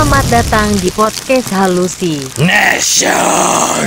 Selamat datang di podcast Halusi Nation.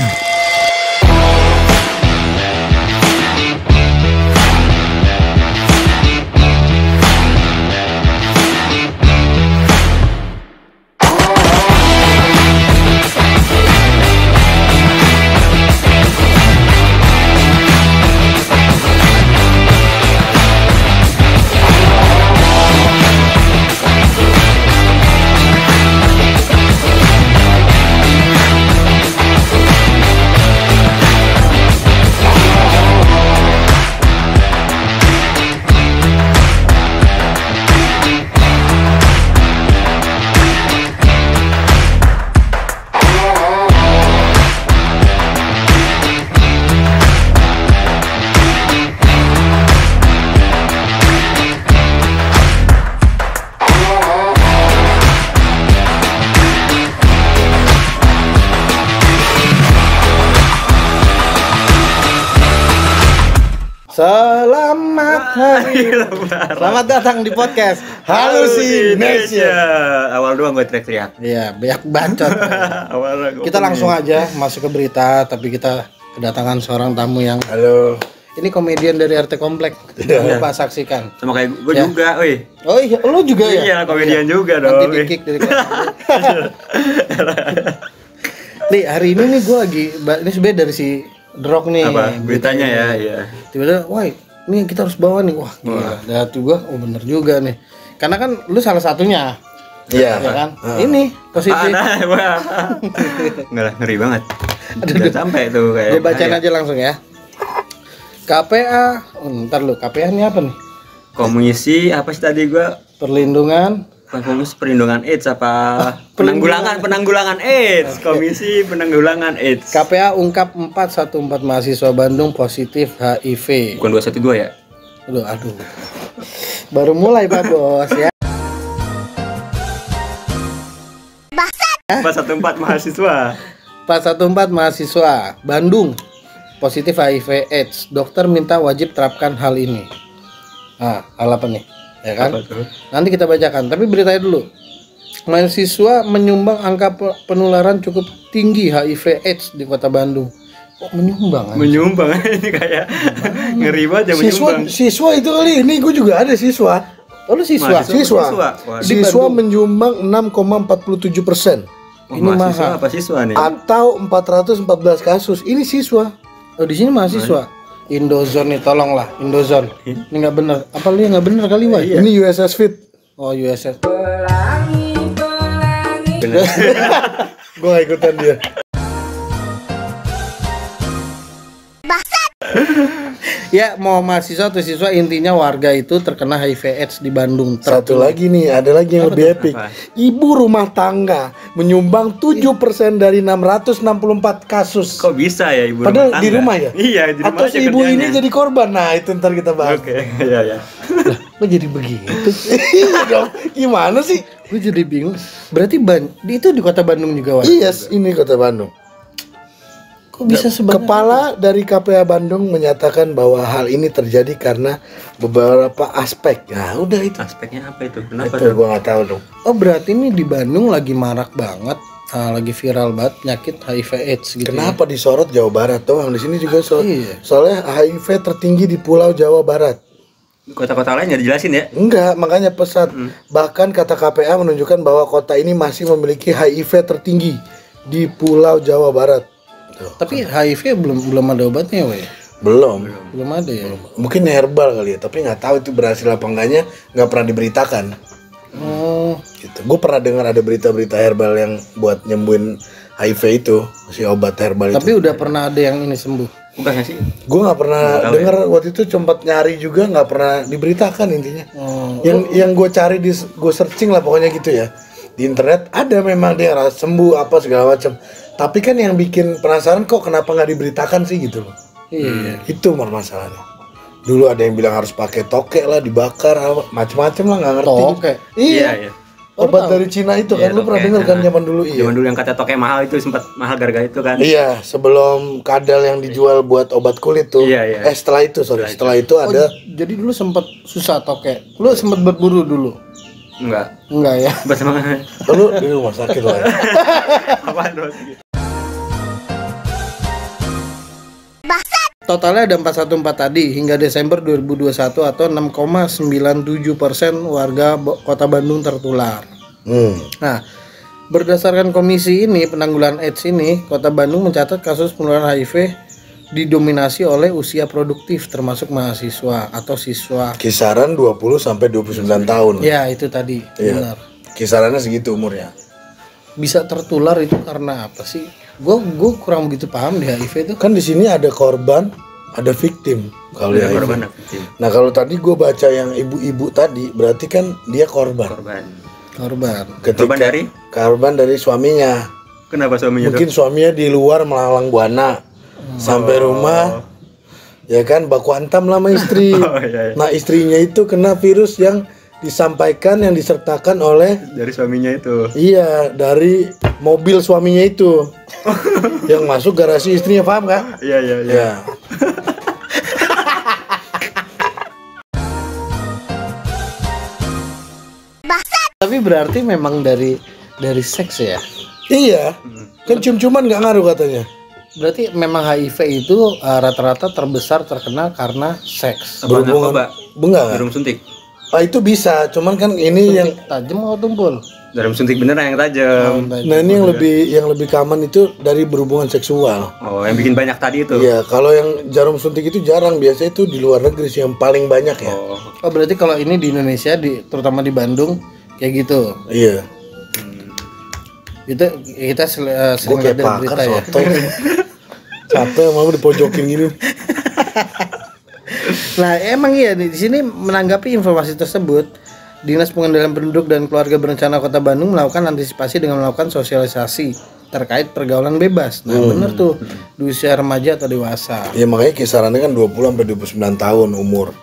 Selamat datang di podcast Halusi Nation. Awal doang gue teriak-teriak. Iya, banyak bacot. Kita langsung aja masuk ke berita, tapi kita kedatangan seorang tamu yang ini komedian dari RT Komplek. Jangan lupa saksikan. Sama kayak gue juga, woi. Oh iya, lu juga ya? Iya, komedian juga dong. Nanti di-kick dari nih, hari ini nih gue lagi, ini sebenarnya dari si Drog nih. Apa? Beritanya ya, iya. Tiba-tiba, woi, ini kita harus bawa nih. Wah, gila. Dari hati gue, oh bener juga nih. Karena kan lu salah satunya. Iya ya kan? Ini positif. Enggak lah, ngeri banget. Udah sampai tuh kayak. Gue bacain aja langsung ya. KPA, ntar lu, KPA ini apa nih? Komisi apa sih tadi gua? Komisi Perlindungan AIDS apa? Penanggulangan AIDS. Komisi Penanggulangan AIDS. KPA ungkap 414 mahasiswa Bandung positif HIV. Bukan 212 ya? Aduh. Baru mulai Pak Bos ya. 414 mahasiswa. 414 mahasiswa Bandung positif HIV AIDS. Dokter minta wajib terapkan hal ini. Nah, hal apa nih? Ya kan? Nanti kita bacakan, tapi beritanya dulu. Mahasiswa menyumbang angka penularan cukup tinggi HIV AIDS di Kota Bandung. Kok menyumbang? Menyumbang ini kayak ngeri banget ya menyumbang. Siswa itu kali ini gue juga ada siswa. Oh lu siswa? Siswa menyumbang 6,47%. Ini mahal. Apa siswa nih? Atau 414 kasus. Ini siswa. Oh di sini mahasiswa. Indozone nih, tolonglah Indozone. Ini nggak bener. Apa lu yang nggak bener kali Wai? Ini USS Fit. Oh USS. Gue gak ikutan dia. Ya mau mahasiswa atau siswa, intinya warga itu terkena HIV AIDS di Bandung. Satu lagi nih, ada lagi yang lebih epic. Ibu rumah tangga menyumbang 7% dari 664 kasus. Kok bisa ya ibu padahal rumah tangga? di rumah ya? Iya, di rumah atau aja si ibu kerjanya. ini jadi korban. Nah, itu ntar kita bahas. Oke, iya. Kok jadi begitu? Iya dong. Gimana sih? Gue jadi bingung. Berarti itu di Kota Bandung juga, Wai? Yes, ini Kota Bandung. Kok bisa sebenarnya? Kepala dari KPA Bandung menyatakan bahwa hal ini terjadi karena beberapa aspek. Nah, udah itu. Aspeknya apa itu? Kenapa Itu gua nggak tahu dong. Oh berarti ini di Bandung lagi marak banget, lagi viral banget penyakit HIV AIDS gitu. Kenapa disorot Jawa Barat doang? Di sini juga Iya. soalnya HIV tertinggi di Pulau Jawa Barat. Kota-kota lain nggak dijelasin ya? Enggak, makanya pesat. Bahkan kata KPA menunjukkan bahwa kota ini masih memiliki HIV tertinggi di Pulau Jawa Barat. Tuh. Tapi HIV belum ada obatnya, Wei? Belum Belum ada ya? Mungkin herbal kali ya, tapi nggak tahu itu berhasil apa enggaknya, nggak pernah diberitakan. Oh, Gitu. Gue pernah dengar ada berita-berita herbal yang buat nyembuhin HIV itu, si obat herbal tapi itu. udah pernah ada yang ini sembuh. Bukan nggak sih? Gue nggak pernah dengar waktu itu, sempat nyari juga nggak pernah diberitakan intinya. Yang gue cari gue searching lah pokoknya gitu ya di internet, ada memang dia rasa sembuh apa segala macam. Tapi kan yang bikin penasaran kok kenapa nggak diberitakan sih gitu loh. Iya. Itu masalahnya. Dulu ada yang bilang harus pakai tokek lah, dibakar, macam-macam lah, nggak ngerti. Tokek? Iya. Obat dari Cina itu kan, lu pernah dengar kan zaman dulu? Iya. Zaman dulu yang kata tokek mahal itu, sempat mahal gara-gara itu kan. Iya, sebelum kadal yang dijual buat obat kulit tuh. Iya. Setelah itu ada. Jadi dulu sempat susah tokek. Lu sempat berburu dulu. Enggak ya. Pas emang Lu di rumah sakit lah. apaan tuh? Totalnya ada 414 tadi hingga Desember 2021 atau 6,97% warga Kota Bandung tertular. Nah, berdasarkan komisi ini penanggulangan AIDS ini, Kota Bandung mencatat kasus penularan HIV didominasi oleh usia produktif termasuk mahasiswa atau siswa. Kisaran 20 sampai 29 tahun. Ya, itu tadi. Iya. Benar. Kisarannya segitu umurnya. Bisa tertular itu karena apa sih? Gue kurang begitu paham di HIV itu. Kan di sini ada korban, ada victim. Kalau Ada yang korban, HIV. ada victim. Nah, kalau tadi gue baca yang ibu-ibu tadi, berarti kan dia korban. Korban. Korban dari suaminya. Kenapa suaminya Mungkin tuh? suaminya di luar melalang buana. Sampai rumah ya kan baku hantam lah sama istri. Iya. Nah, istrinya itu kena virus yang disampaikan, yang disertakan oleh Dari suaminya itu. iya, dari mobil suaminya itu. Yang masuk garasi istrinya, paham kan? Iya. Ya. Tapi berarti memang dari seks ya. Iya. Kan cium-ciuman nggak ngaruh katanya. Berarti memang HIV itu rata-rata terbesar terkena karena seks. Berhubungan enggak kan? Jarum suntik. Ah, itu bisa, cuman kan ini yang Tajam atau tumpul? Jarum suntik beneran yang tajam. nah ini yang lebih common itu dari berhubungan seksual. Oh, yang bikin banyak tadi itu. Iya, kalau yang jarum suntik itu jarang, biasanya itu di luar negeri sih yang paling banyak ya. Oh, berarti kalau ini di Indonesia terutama di Bandung kayak gitu. Iya. Itu kita Gue sering kayak ada pakar berita ya. soto. Capek mau dipojokin gini. Nah, emang iya di sini menanggapi informasi tersebut, Dinas Pengendalian Penduduk dan Keluarga Berencana Kota Bandung melakukan antisipasi dengan melakukan sosialisasi terkait pergaulan bebas. Nah, bener tuh di usia remaja atau dewasa. Ya makanya kisarannya kan 20 sampai 29 tahun umur.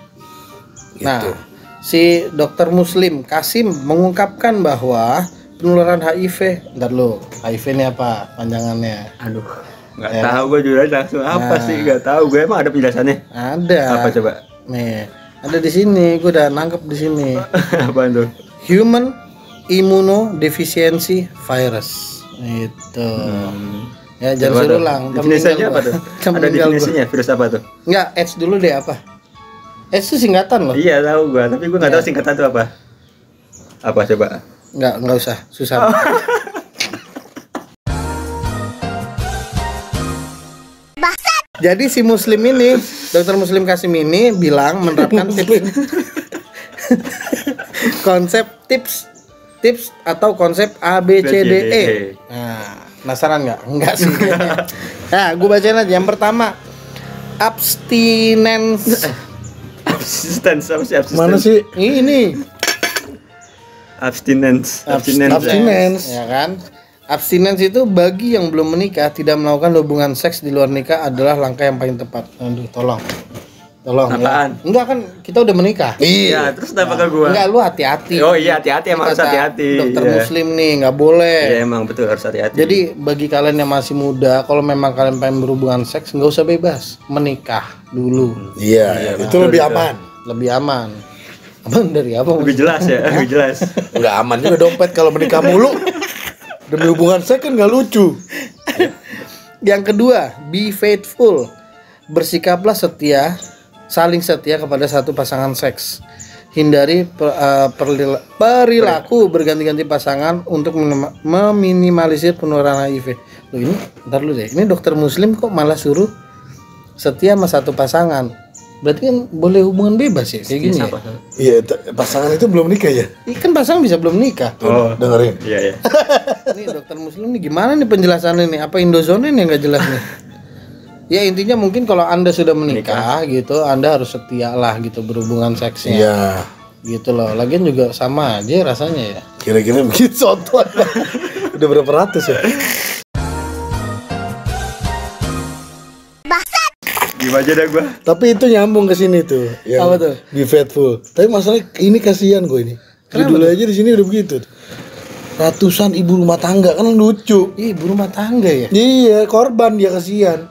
Gitu. Nah, si dokter Muslim Kasim mengungkapkan bahwa penularan HIV, ntar lo, HIV ini apa panjangannya? Aduh, nggak tahu gue juga langsung apa sih, nggak tahu gue, emang ada penjelasannya? Ada. Apa coba? Nih, ada di sini, gue udah nangkep di sini. Apaan tuh? Human Immunodeficiency Virus. Itu. Ya, jangan suruh ulang. Definisinya apa tuh? Ada definisinya, virus apa tuh? Enggak, AIDS dulu deh apa? AIDS itu singkatan loh. Iya tahu gue, tapi gue nggak tahu singkatan itu apa. Apa coba? Enggak usah, susah. Jadi si Muslim ini, dokter Muslim Kasim ini bilang menerapkan konsep tips atau konsep ABCDE. Nah, penasaran nggak? Enggak sih. Nah, gue bacain aja. Yang pertama, abstinence. Abstinence apa sih? Abstinence? Mana sih? Ini Abstinence. ya kan? Abstinence itu bagi yang belum menikah tidak melakukan hubungan seks di luar nikah adalah langkah yang paling tepat. Aduh, tolong Apaan? ya. Enggak kan kita udah menikah. Iya, terus kenapa ke gua? Enggak, lu hati-hati. Oh iya, hati-hati, emang harus Kata hati-hati. Dokter Iya. Muslim nih nggak boleh. Iya, emang betul harus hati-hati. Jadi bagi kalian yang masih muda, kalau memang kalian pengen berhubungan seks nggak usah bebas, menikah dulu. Iya, itu lebih aman. Lebih aman. Aman dari apa? lebih jelas ya, lebih jelas. Nggak aman juga dompet kalau menikah mulu. Demi hubungan saya kan nggak lucu. Yang kedua, be faithful. Bersikaplah setia, saling setia kepada satu pasangan seks. Hindari perilaku berganti-ganti pasangan untuk meminimalisir penularan HIV. Loh ini, ntar lu deh. Ini dokter Muslim kok malah suruh setia sama satu pasangan. Berarti kan boleh hubungan bebas ya kayak gini ya? Iya, pasangan itu belum nikah ya? Kan pasangan bisa belum nikah. Oh, Dengerin. iya. Ini dokter Muslim nih gimana nih penjelasannya nih? Apa Indozone nih nggak jelas nih? Ya intinya mungkin kalau Anda sudah menikah gitu, Anda harus setia lah gitu berhubungan seksnya. Iya. Gitu loh. Lagian juga sama aja rasanya ya. Kira-kira begitu contoh. Udah berapa ratus ya? Gimana aja dah gua. Tapi itu nyambung ke sini tuh. Yang Apa tuh? Be faithful. Tapi masalah ini kasihan gue ini. Judulnya aja di sini udah begitu. Ratusan ibu rumah tangga kan lucu. Ibu rumah tangga ya. Iya, korban dia kasihan.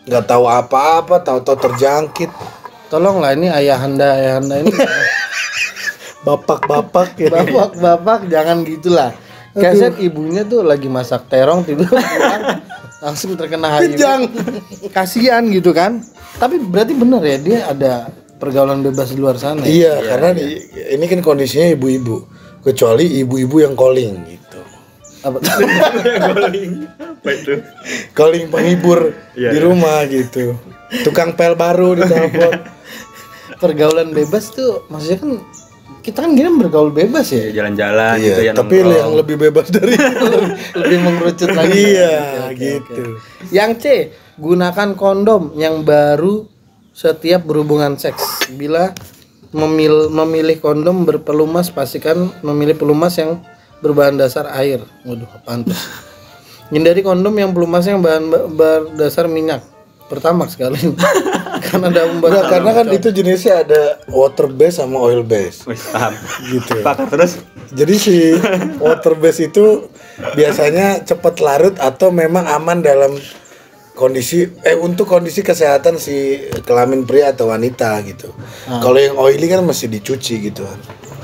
Nggak tahu apa-apa, tahu-tahu terjangkit. Tolonglah ini ayahanda ini. bapak-bapak ya. Bapak jangan gitulah. Keset ibunya tuh lagi masak terong tiba pulang langsung terkena HIV. Kasihan gitu kan. Tapi berarti benar ya dia ada pergaulan bebas di luar sana. Iya, karena ini kan kondisinya ibu-ibu. Kecuali ibu-ibu yang calling gitu. Apa? Apa itu? Calling penghibur di rumah gitu. Tukang pel baru di telepon. Pergaulan bebas tuh maksudnya kan kita kan gini bergaul bebas ya. Jalan-jalan Iya, gitu ya. tapi yang lebih bebas dari Lebih mengerucut lagi. Iya, Oke, gitu. oke. Yang C, gunakan kondom yang baru setiap berhubungan seks. Bila memilih kondom berpelumas, pastikan memilih pelumas yang berbahan dasar air. Waduh, apaan tuh? Hindari kondom yang pelumasnya yang berdasar minyak. Pertama sekali. Karena ada Nah, karena kan itu jenisnya ada water base sama oil base. Wih, paham. Gitu. Pakar terus. Jadi si water base itu biasanya cepat larut atau memang aman dalam kondisi untuk kondisi kesehatan si kelamin pria atau wanita gitu. Kalau yang oily kan mesti dicuci gitu.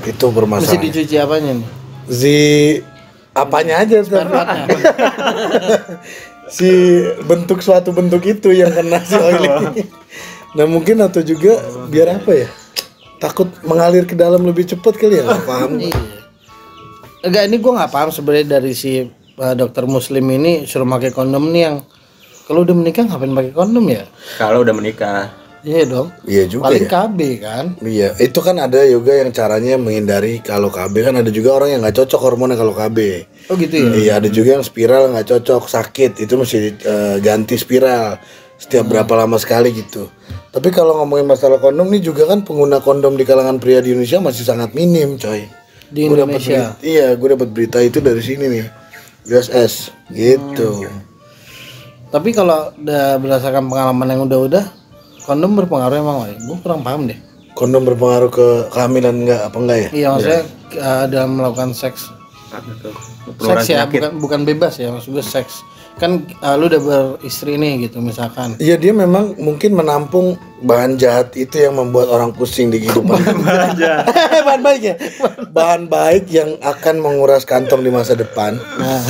Itu mesti bermasalah. dicuci apanya nih? Si apanya aja Spermatnya. si bentuk suatu bentuk itu yang kena si oily. Nah mungkin atau juga biar apa ya? Takut mengalir ke dalam lebih cepat kali ya, nggak paham. Iya. Enggak, ini gue nggak paham sebenarnya dari si dokter muslim ini suruh pakai kondom nih yang kalau udah menikah ngapain pakai kondom ya? Kalau udah menikah. Iya dong. Iya juga Paling ya. KB kan. Iya, itu kan ada juga yang caranya menghindari kalau KB kan ada juga orang yang nggak cocok hormonnya kalau KB. Oh gitu ya. Iya, ada juga yang spiral nggak cocok, sakit itu mesti ganti spiral setiap berapa lama sekali gitu. Tapi kalau ngomongin masalah kondom nih juga kan pengguna kondom di kalangan pria di Indonesia masih sangat minim, coy. Di Gua dapet Indonesia. gue dapat berita itu dari sini nih. USS gitu. Tapi kalau udah berdasarkan pengalaman yang udah kondom berpengaruh emang, Wai? Gue kurang paham deh. Kondom berpengaruh ke kehamilan enggak ya? Iya maksudnya dalam melakukan seks. Seks ya, bukan bebas ya, maksud gue seks. Kan lu udah beristri nih gitu misalkan. Iya, dia memang mungkin menampung bahan jahat itu yang membuat orang pusing di kehidupan. Bahan baik ya. Bahan baik yang akan menguras kantong di masa depan. Nah.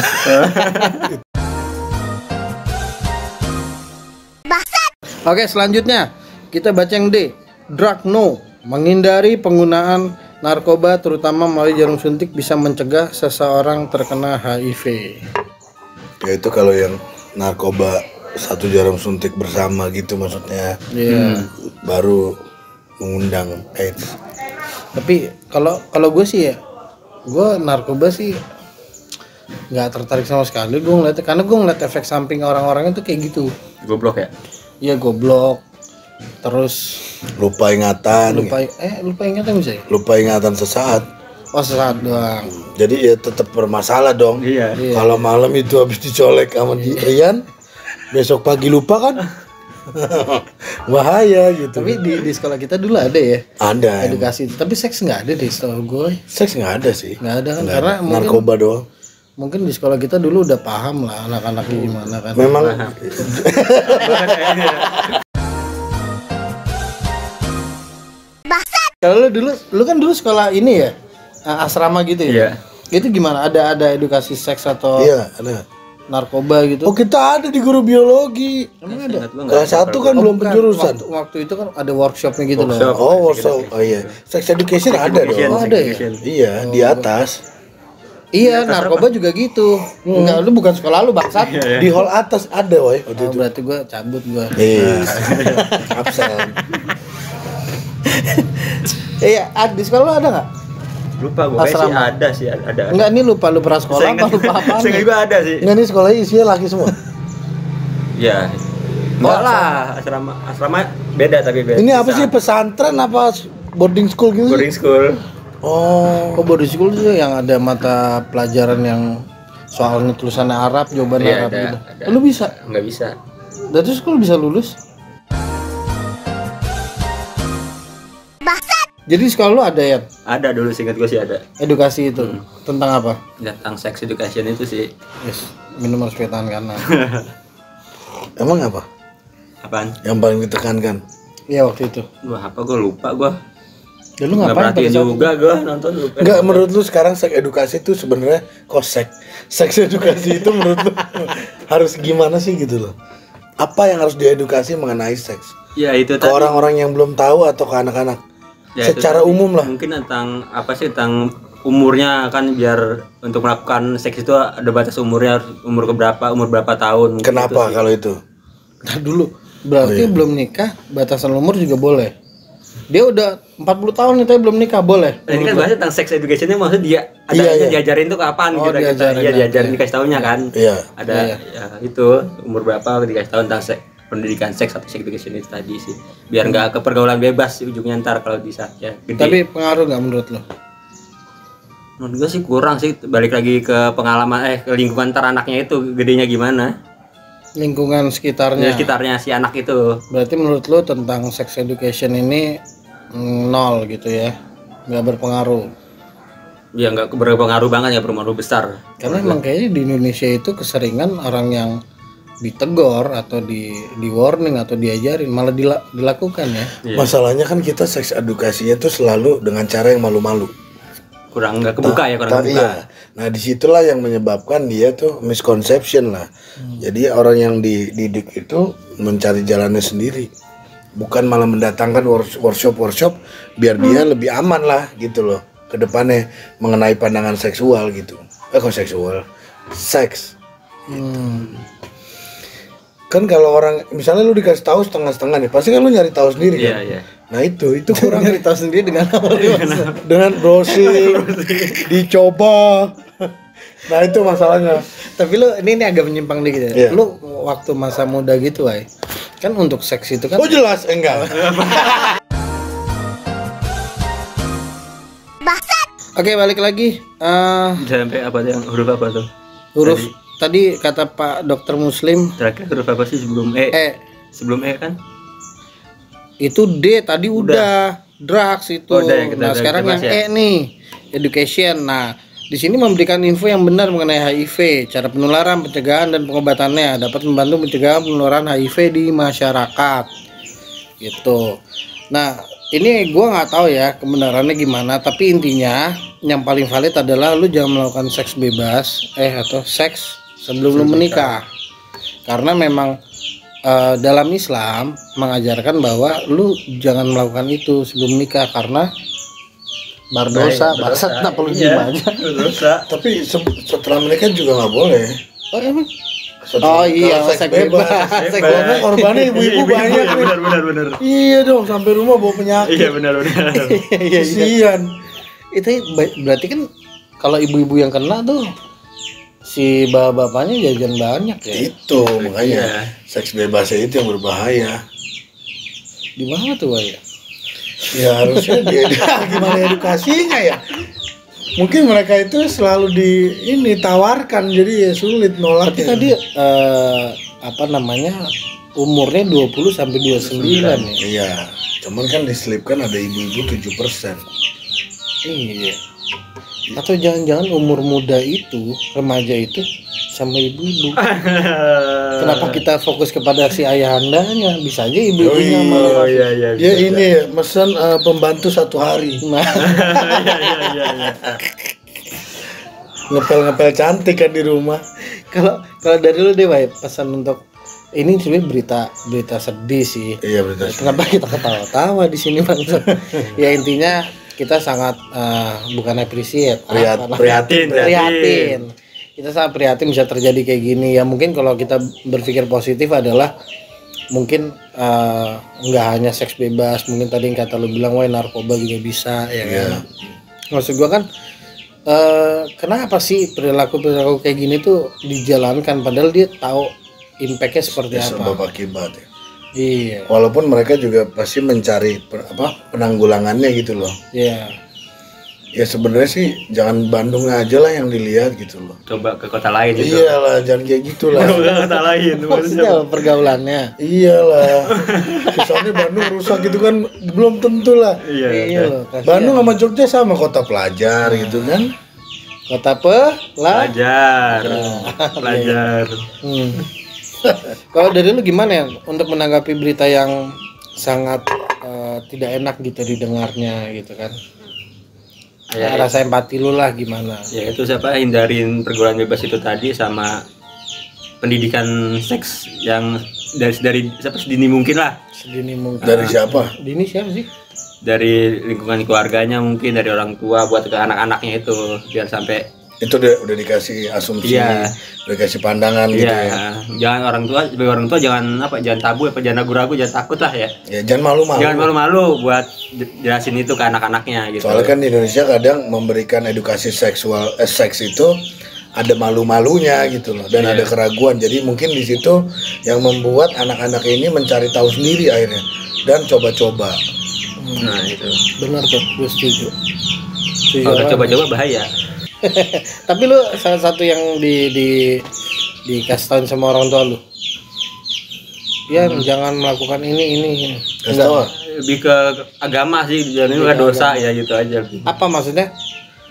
Oke, selanjutnya kita baca yang D. Drug no. Menghindari penggunaan narkoba terutama melalui jarum suntik bisa mencegah seseorang terkena HIV. Ya itu kalau yang narkoba satu jarum suntik bersama gitu maksudnya. Iya. Baru mengundang AIDS. Tapi kalau gue sih ya, gue narkoba sih nggak tertarik sama sekali. Gue ngeliat karena gue ngeliat efek samping orang-orang itu kayak gitu. Goblok ya. Iya, goblok. Terus Lupa ingatan. lupa ingatan bisa ya? Lupa ingatan sesaat. Oh, sesaat doang. Jadi ya tetap bermasalah dong. Iya. Kalau malam itu habis dicolek sama Rian, besok pagi lupa kan? Bahaya gitu. Tapi di sekolah kita dulu ada ya Ada. edukasi. Tapi seks nggak ada deh setahu gue. Seks nggak ada sih. Nggak ada kan Nggak karena ada. Narkoba doang. mungkin di sekolah kita dulu udah paham lah anak-anaknya gimana kan. Memang Kalau lu kan dulu sekolah ini ya asrama gitu ya. Iya. Itu gimana? Ada edukasi seks atau iya ada. narkoba gitu? Oh kita ada di guru biologi. Emang ada? Kelas 1 kan belum Bukan, penjurusan. waktu itu kan ada workshopnya gitu loh. Oh workshop. Oh iya. Sex education ada dong. Oh, ada ya? Iya di atas. Iya, narkoba juga gitu. Enggak, lu bukan sekolah lu bangsat. Di hall atas ada woy. Waktu Oh, itu. berarti gua cabut gua. Iya. Absen. Iya, di sekolah lu ada nggak? Lupa gue sih Asrama. ada sih ada. Enggak, ini lupa lu pernah sekolah apa lupa apa? Saya juga ada sih. Enggak nih sekolahnya isinya laki semua. Iya. Enggak lah, asrama beda tapi beda. Ini apa sih pesantren apa boarding school gitu? Boarding school. Oh. Oh, boarding school itu yang ada mata pelajaran yang soalnya tulisannya Arab, jawaban Iya, Arab ada, gitu. ada. Lu bisa? Enggak bisa. Dan terus lu bisa lulus? Jadi sekolah lu ada ya Ada dulu singkat gue sih ada. edukasi itu tentang apa? Tentang sex education itu sih. Yes, minum harus pakai tangan kanan. Emang apa? Apaan? Yang paling ditekankan? Iya waktu itu. Wah, apa gue lupa gue. Dan lu Nggak ngapain pada perhatiin saat juga gue nonton. Enggak, menurut lu sekarang seks edukasi itu sebenarnya seks edukasi itu menurut lu harus gimana sih gitu loh? Apa yang harus diedukasi mengenai seks? Ya itu Ke tadi. orang-orang yang belum tahu atau ke anak-anak? Ya, itu Secara tadi. umum lah. Mungkin tentang apa sih, tentang umurnya kan, biar untuk melakukan seks itu ada batas umurnya, umur berapa tahun. Mungkin Kenapa itu sih. kalau itu? Nah dulu, berarti belum nikah, batasan umur juga boleh. Dia udah 40 tahun nih tapi belum nikah, boleh. Nah, ini kan bahasnya tentang sex educationnya, maksud dia Iya. diajarin tuh kapan Oh, gitu kita. diajarin, Iya, ya. diajarin dikasih tahunya kan. Iya. Ada ya, itu umur berapa dikasih tahu tentang pendidikan seks atau sex education itu tadi sih. Biar nggak ke pergaulan bebas ujungnya ntar kalau bisa ya gede. Tapi pengaruh nggak menurut lo? Menurut gue sih kurang sih, balik lagi ke pengalaman ke lingkungan ntar anaknya itu gedenya gimana. Lingkungan Ya, sekitarnya. sekitarnya si anak itu. Berarti menurut lo tentang sex education ini nol gitu ya, nggak berpengaruh. Ya nggak berpengaruh banget, ya berpengaruh besar. Karena emang kayaknya di Indonesia itu keseringan orang yang ditegor atau di warning atau diajarin malah dilakukan ya. Iya. Masalahnya kan kita seks edukasinya tuh selalu dengan cara yang malu-malu. Kurang nggak kebuka ya, kurang kebuka. Iya. Nah disitulah yang menyebabkan dia tuh misconception lah. Jadi orang yang dididik itu mencari jalannya sendiri, bukan malah mendatangkan workshop biar dia lebih aman lah gitu loh ke depannya mengenai pandangan seksual gitu. Kok seksual? Seks. Kan kalau orang misalnya lu dikasih tahu setengah-setengah nih, pasti kan lu nyari tahu sendiri kan. Iya, iya. Nah itu kurang Nyari tahu sendiri dengan apa? dengan browsing, dicoba. Nah itu masalahnya. Tapi lu ini agak menyimpang dikit ya. Iya. Lu waktu masa muda gitu, Wai. Kan untuk seks itu kan Oh jelas enggak. Oke, balik lagi. Sampai apa tuh, yang huruf apa tuh? Huruf tadi kata Pak Dokter Muslim Terakhir huruf apa sih sebelum E? Sebelum E kan? itu D tadi udah drugs itu. Oh, udah ya, kita Nah, udah sekarang yang bahas ya. E nih, education. Nah, di sini memberikan info yang benar mengenai HIV, cara penularan, pencegahan dan pengobatannya dapat membantu mencegah penularan HIV di masyarakat. Gitu. Nah, ini gua nggak tahu ya kebenarannya gimana, tapi intinya yang paling valid adalah lu jangan melakukan seks bebas atau seks sebelum lu menikah. Karena memang dalam Islam mengajarkan bahwa lu jangan melakukan itu sebelum nikah karena berdosa. Bangsat, tak perlu diem aja. Berdosa. Tapi setelah menikah juga nggak boleh. Oh emang? Setelah- Oh iya, kalau seks bebas. Seks Karena bebas. korbannya ibu-ibu banyak nih. Benar. Iya dong, sampai rumah bawa penyakit. Iya benar. Iya. Kesian. Itu berarti kan kalau ibu-ibu yang kena tuh si bapak-bapaknya jajan banyak ya. Itu makanya Iya. seks bebasnya itu yang berbahaya. Di mana tuh, Wai? Ya harusnya dia gimana edukasinya ya. Mungkin mereka itu selalu tawarkan jadi ya sulit Tapi nolaknya. tadi apa namanya? Umurnya 20 sampai 29 ya. Iya, cuman kan diselipkan ada ibu-ibu 7%. Iya. Atau jangan-jangan umur muda itu, remaja itu sama ibu-ibu. Kenapa kita fokus kepada si ayahandanya? Bisa aja ibu-ibunya malah. Oh iya. Dia ini ya, mesen pembantu 1 hari. Nah, Iya. Ngepel-ngepel cantik kan di rumah. kalau dari lu deh, Wai, pesan untuk ini sebenarnya berita sedih sih. Iya betul. Kenapa kita ketawa-tawa di sini, Bang? Ya intinya kita sangat bukan appreciate, prihatin. Kita sangat prihatin bisa terjadi kayak gini. Ya mungkin kalau kita berpikir positif adalah mungkin nggak hanya seks bebas, mungkin tadi yang kata lu bilang, wah narkoba juga bisa ya kan. Maksud gua kan kenapa sih perilaku kayak gini tuh dijalankan padahal dia tahu impactnya seperti apa. Sebab akibat ya. Iya. Walaupun mereka juga pasti mencari penanggulangannya gitu loh. Iya. Ya sebenarnya sih jangan Bandung aja lah yang dilihat gitu loh. Coba ke kota lain gitu. Iyalah, jangan kayak gitulah. Ke kota lain. Maksudnya apa pergaulannya? Iyalah. Kesannya Bandung rusak gitu kan belum tentu lah. Iya loh, kasihan. Bandung sama Jogja sama kota pelajar gitu kan. Kota Pelajar. Kalau dari lu gimana ya untuk menanggapi berita yang sangat tidak enak gitu didengarnya gitu kan. Ya, Rasa empati lu lah gimana. Ya itu siapa, hindarin pergaulan bebas itu tadi, sama pendidikan seks yang dari siapa sedini mungkin lah. Sedini mungkin. Dari siapa? Dini siapa sih? Dari lingkungan keluarganya, mungkin dari orang tua buat ke anak-anaknya itu, biar sampai Itu udah dikasih asumsi, Iya. udah dikasih pandangan gitu ya. iya, jangan orang tua, sebagai orang tua jangan tabu, jangan ragu-ragu, jangan takut lah ya. Ya jangan malu-malu. Jangan malu-malu buat jelasin itu ke anak-anaknya gitu. Soalnya kan di Indonesia kadang memberikan edukasi seks itu ada malu-malunya gitu loh, dan ada keraguan. Jadi mungkin di situ yang membuat anak-anak ini mencari tahu sendiri akhirnya dan coba-coba. Nah itu. Benar tuh, gue setuju. Kalau coba-coba bahaya. Tapi lu salah satu yang dikasih tahu sama orang tua lu. Ya jangan melakukan ini. Kasih tahu. Lebih ke agama sih, jadi bukan dosa ya gitu aja. Apa maksudnya?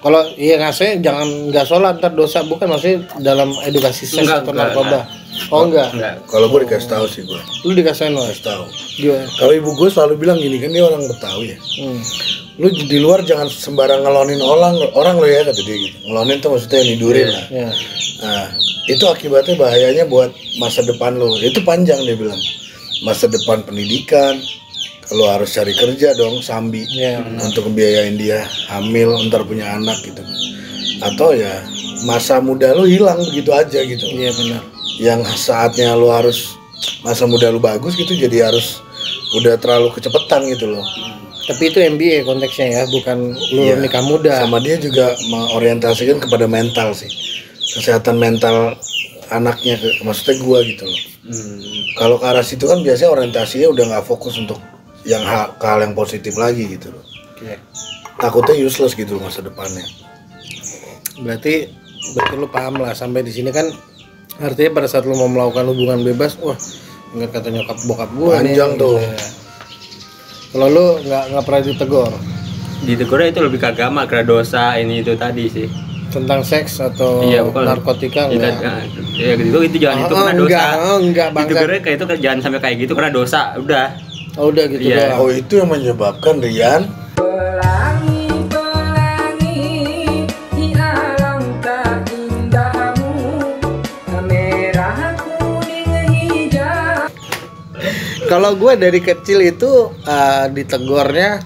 Kalau iya ngasih jangan nggak sholat ntar dosa, bukan maksudnya dalam edukasi seks atau narkoba. Oh enggak. Kalau gue dikasih tahu sih gue. Lu dikasihin lu. Kasih tahu. Gimana? Kalau ibu gue selalu bilang gini, kan dia orang Betawi ya. Lu di luar jangan sembarang ngelonin orang lo ya, kata dia gitu. Ngelonin tuh maksudnya nidurin lah. Ya. Nah, itu akibatnya bahayanya buat masa depan lo. Itu panjang dia bilang. Masa depan pendidikan, lo harus cari kerja dong, sambi Ya, untuk ngebiayain dia hamil, ntar punya anak gitu. Atau ya masa muda lo hilang begitu aja gitu. Iya benar. Yang saatnya lo harus masa muda lo bagus gitu, jadi harus udah terlalu kecepetan gitu loh. Tapi itu MBA konteksnya ya, bukan lu Iya. nikah muda. Sama dia juga mengorientasikan kepada mental sih, kesehatan mental anaknya, maksudnya gua gitu loh. Kalau ke arah situ kan biasanya orientasinya udah nggak fokus untuk yang hal yang positif lagi gitu loh. Oke. Takutnya useless gitu loh masa depannya. Berarti lu paham lah sampai di sini kan, artinya pada saat lu mau melakukan hubungan bebas, wah nggak kata nyokap bokap gua Panjang nih, tuh. gitu ya. Kalau lu nggak pernah ditegur Ditegurnya itu lebih ke agama, ke dosa ini itu tadi sih. tentang seks atau Iya, bukan. narkotika Kita, enggak? ya itu jangan itu karena dosa. Enggak bangsa. Ditegurnya kayak itu jangan sampai kayak gitu karena dosa, udah. Oh udah gitu Iya. doang. Oh itu yang menyebabkan Rian Kalau gue dari kecil itu ditegurnya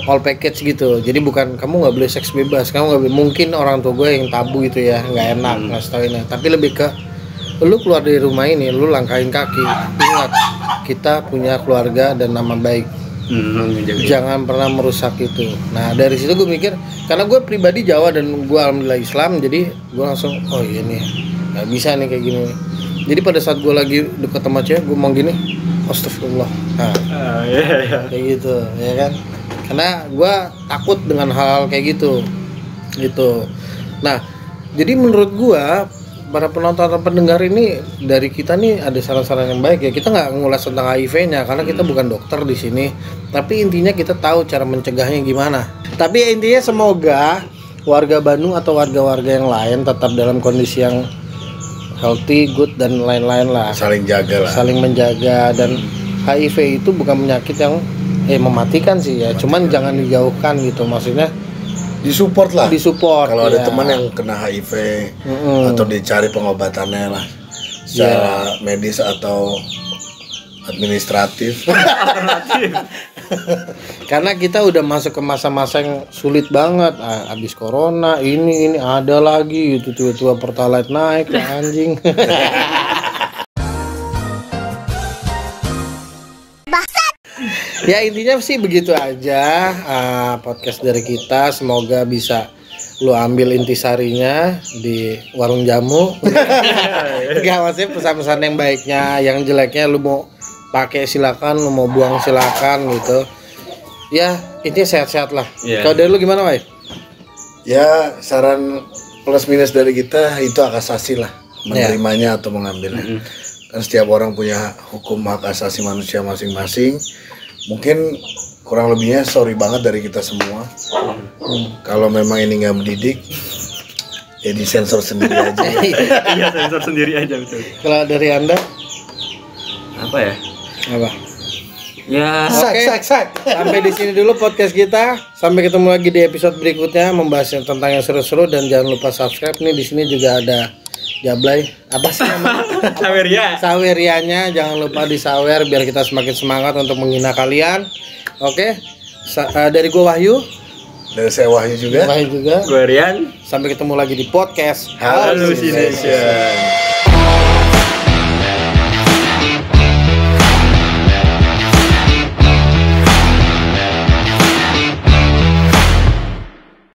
all package gitu. Jadi bukan kamu nggak boleh seks bebas, kamu nggak boleh. Mungkin orang tua gue yang tabu gitu ya, nggak enak ngasih tauinnya. Tapi lebih ke lu keluar dari rumah ini, lu langkahin kaki. Ingat, kita punya keluarga dan nama baik. Jangan pernah merusak itu. Nah dari situ gue mikir, karena gue pribadi Jawa dan gue alhamdulillah Islam, jadi gue langsung oh iya nih nggak bisa nih kayak gini. Jadi pada saat gue lagi deket sama cewek, gue mau gini, astagfirullah. Nah, kayak gitu, ya kan? Karena gue takut dengan hal kayak gitu. Nah, jadi menurut gue para penonton dan pendengar ini dari kita nih ada saran-saran yang baik ya. Kita nggak ngulas tentang HIV-nya karena kita bukan dokter di sini. Tapi intinya kita tahu cara mencegahnya gimana. Tapi intinya semoga warga Bandung atau warga-warga yang lain tetap dalam kondisi yang healthy, good dan lain-lain lah. saling jaga lah. Saling menjaga, dan HIV itu bukan penyakit yang mematikan sih ya. Cuman jangan dijauhkan gitu, maksudnya Disupport lah. disupport. Kalau ada ya. teman yang kena HIV atau dicari pengobatannya lah secara medis atau administratif. Karena kita udah masuk ke masa-masa yang sulit banget. Abis corona ini ada lagi itu tiba-tiba pertalite naik ya anjing. Ya intinya sih begitu aja podcast dari kita. Semoga bisa lu ambil intisarinya di warung jamu. Enggak, maksudnya pesan-pesan yang baiknya, yang jeleknya lu mau pakai silakan, lu mau buang silakan gitu. Ya intinya sehat-sehat lah. Yeah. Kalau dari lu gimana, Wai? Ya saran plus minus dari kita itu hak asasi lah, menerimanya atau mengambilnya. Kan setiap orang punya hukum hak asasi manusia masing-masing. Mungkin kurang lebihnya sorry banget dari kita semua. Kalau memang ini nggak mendidik, ya disensor sendiri aja. Iya, sensor sendiri aja betul. Kalau dari Anda Apa ya? apa? Ya. Oke. Sampai di sini dulu podcast kita. Sampai ketemu lagi di episode berikutnya membahas yang tentang yang seru-seru dan jangan lupa subscribe nih. Di sini juga ada Jablay. Apa sih namanya? Saweria. Sawerianya jangan lupa disawer biar kita semakin semangat untuk menghina kalian. Oke. Dari gua Wahyu. Dari saya Wahyu juga. Wahyu juga. Gua Rian. Sampai ketemu lagi di podcast Halusination.